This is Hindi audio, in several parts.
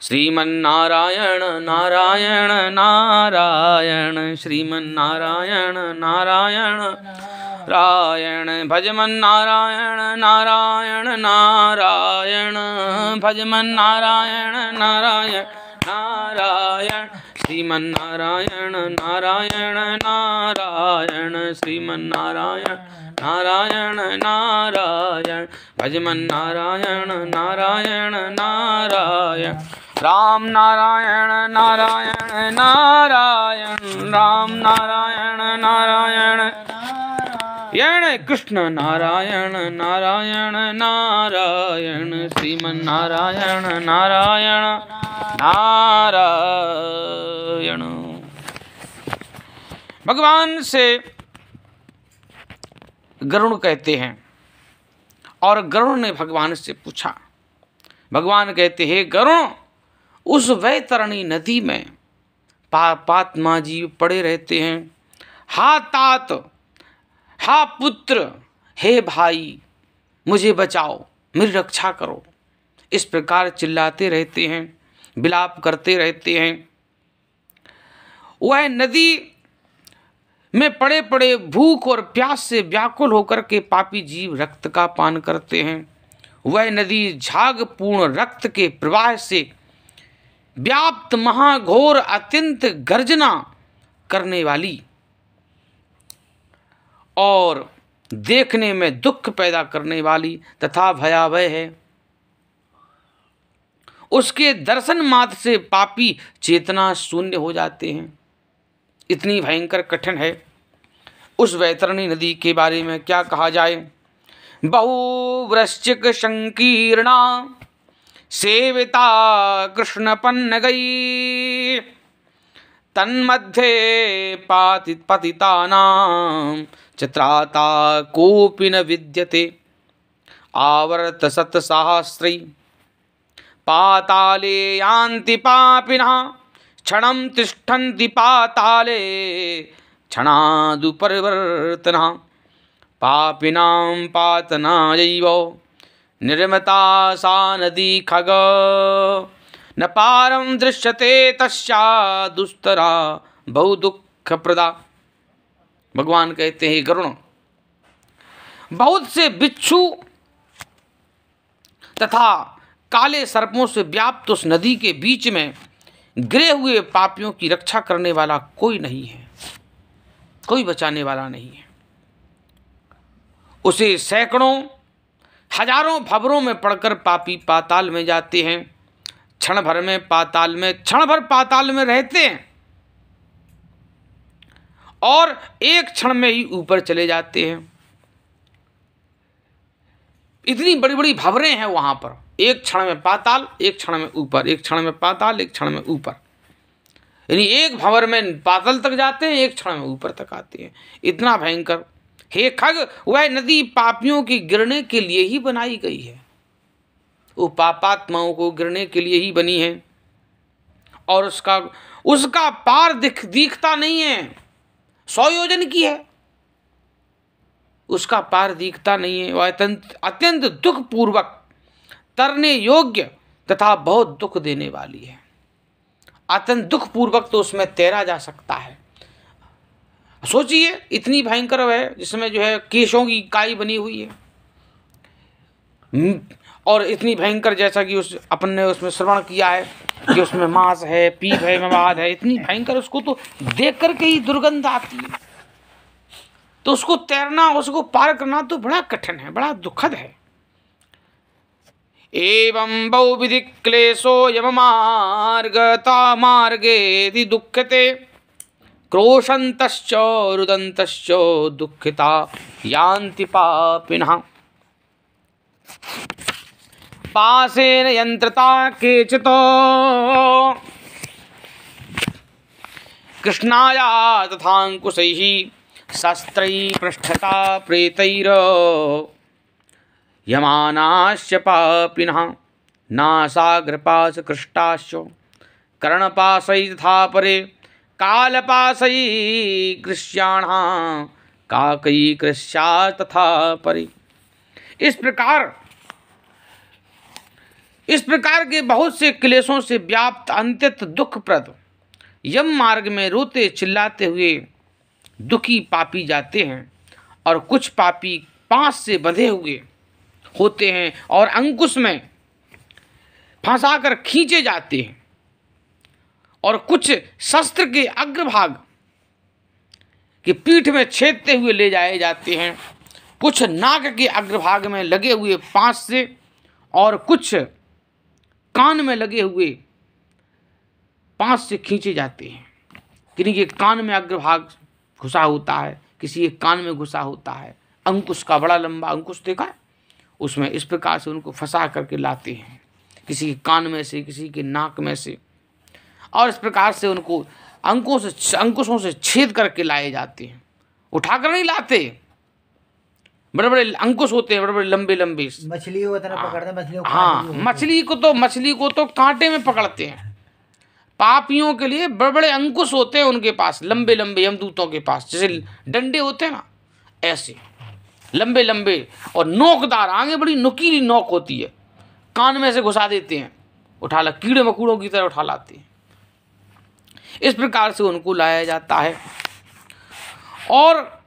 श्रीमन्नारायण नारायण नारायण श्रीमन्नारायण नारायण नारायण भजमन्नारायण नारायण नारायण भजमन्नारायण नारायण नारायण श्रीमन्नारायण नारायण नारायण श्रीमन्नारायण नारायण नारायण भजमन्नारायण नारायण नारायण राम नारायण नारायण नारायण राम नारायण नारायण नारायण कृष्ण नारायण नारायण नारायण श्रीमन्नारायण नारायण नारायण। भगवान से गरुड़ कहते हैं, और गरुड़ ने भगवान से पूछा। भगवान कहते हैं, गरुड़, उस वैतरणी नदी में पापात्मा जीव पड़े रहते हैं। हा तात, हा पुत्र, हे भाई, मुझे बचाओ, मेरी रक्षा करो, इस प्रकार चिल्लाते रहते हैं, विलाप करते रहते हैं। वह नदी में पड़े पड़े भूख और प्यास से व्याकुल होकर के पापी जीव रक्त का पान करते हैं। वह नदी झागपूर्ण रक्त के प्रवाह से व्याप्त महाघोर अत्यंत गर्जना करने वाली और देखने में दुख पैदा करने वाली तथा भयावह है। उसके दर्शन मात्र से पापी चेतना शून्य हो जाते हैं। इतनी भयंकर कठिन है। उस वैतरणी नदी के बारे में क्या कहा जाए। बहुवृश्चिक संकीर्णा सेविता कृष्ण पन्न गई, तन्मध्ये पतितानां चित्राता कोपि न विद्यते, आवर्त शतसहस्रै पाताले यान्ति पापिनः, क्षणं तिष्ठन्ति पाताले क्षणादुपरिवर्तनः, पापिनां पातनायैव निर्मिता सा नदी खग, न पारं दृश्यते तस्या दुस्तरा बहु दुःखप्रदा। भगवान कहते हैं, गरुड़, बहुत से बिच्छू तथा काले सर्पों से व्याप्त उस नदी के बीच में गिरे हुए पापियों की रक्षा करने वाला कोई नहीं है, कोई बचाने वाला नहीं है। उसे सैकड़ों हजारों भंवरों में पड़कर पापी पाताल में जाते हैं। क्षण भर पाताल में रहते हैं और एक क्षण में ही ऊपर चले जाते हैं। इतनी बड़ी बड़ी भंवरें हैं वहां पर। एक क्षण में पाताल, एक क्षण में ऊपर, एक क्षण में पाताल, एक क्षण में ऊपर। यानी एक भंवर में पाताल तक जाते हैं, एक क्षण में ऊपर तक आते हैं। इतना भयंकर। हे खग, वह नदी पापियों की गिरने के लिए ही बनाई गई है। वो पापात्माओं को गिरने के लिए ही बनी है और उसका पार दिखता नहीं है। 100 योजन की है, उसका पार दिखता नहीं है। वह अत्यंत दुख पूर्वक तरने योग्य तथा बहुत दुख देने वाली है। अत्यंत दुख पूर्वक तो उसमें तैरा जा सकता है। सोचिए, इतनी भयंकर है जिसमें जो है केशों की काई बनी हुई है, और इतनी भयंकर, जैसा कि उस अपन ने उसमें श्रवण किया है कि उसमें मांस है, पीप है, मवाद है। इतनी भयंकर, उसको तो देख करके ही दुर्गंध आती है। तो उसको तैरना, उसको पार करना तो बड़ा कठिन है, बड़ा दुखद है। एवं बहुविधि क्लेशो यममार्गता मार्गेति दुःखते, क्रोशन्तश्च रुदन्तश्च दुःखिता यान्ति पापिनः, पासेन यन्त्रता केचितो कृष्णाया तथाङ्कुशैः, शस्त्रैः पृष्ठता प्रेतैर् यमानाश्च पापिनः, नासाग्रपाशकृष्टाश्च कर्णपाशैः तथा परे, कालपाशैः कृष्याणः काकैः कृष्या तथा परे। इस प्रकार इस प्रकार के बहुत से क्लेशों से व्याप्त अत्यंत दुखप्रद यम मार्ग में रोते चिल्लाते हुए दुखी पापी जाते हैं, और कुछ पापी पांच से बंधे हुए होते हैं और अंकुश में फंसाकर खींचे जाते हैं, और कुछ शस्त्र के अग्रभाग की पीठ में छेदते हुए ले जाए जाते हैं, कुछ नाक के अग्रभाग में लगे हुए पांच से, और कुछ कान में लगे हुए पांच से खींचे जाते हैं। किसी के कान में अग्रभाग घुसा होता है, किसी के कान में घुसा होता है, अंकुश का बड़ा लंबा अंकुश देखा है, उसमें इस प्रकार से उनको फंसा करके लाते हैं, किसी के कान में से, किसी के नाक में से, और इस प्रकार से उनको अंकुशों से छेद करके लाए जाते हैं। उठाकर नहीं लाते, बड़े बड़े अंकुश होते हैं, बड़े बड़े लंबे लंबे। मछली को पकड़ते, मछली को हाँ, मछली को तो कांटे में पकड़ते हैं। पापियों के लिए बड़े बड़े अंकुश होते हैं उनके पास, लंबे लंबे यमदूतों के पास, जैसे डंडे होते हैं ना, ऐसे लंबे लंबे और नोकदार, आगे बड़ी नुकीली नोक होती है, कान में से घुसा देते हैं, उठा ला, कीड़े मकोड़ों की तरह उठा लाते हैं। इस प्रकार से उनको लाया जाता है। और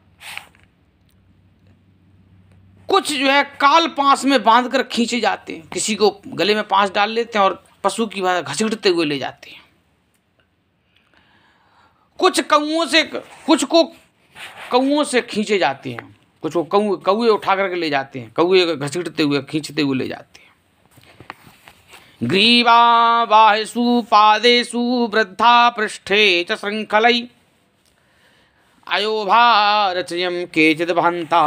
कुछ जो है काल पांस में बांधकर खींचे जाते हैं, किसी को गले में पांस डाल लेते हैं और पशु की भांति घसीटते हुए ले जाते हैं। कुछ को कौओं से खींचे जाते हैं, कुछ को कौए उठा करके ले जाते हैं, कौए घसीटते हुए खींचते हुए ले जाते हैं। ग्रीवा बाहेषु पादेषु वृद्धा पृष्ठे च शृंखलै अयोभारचयं केचिद् भान्ता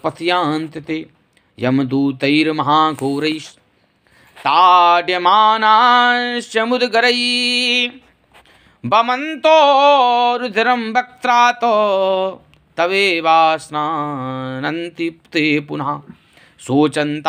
पथयान्ति ते यमदूतैर्महाघोरैस्ताड्यमानाश्च मुद्गरैः बमन्तो रुधिरं वक्त्रातो तवेवास्नानन्ति ते पुनः शोचन्ता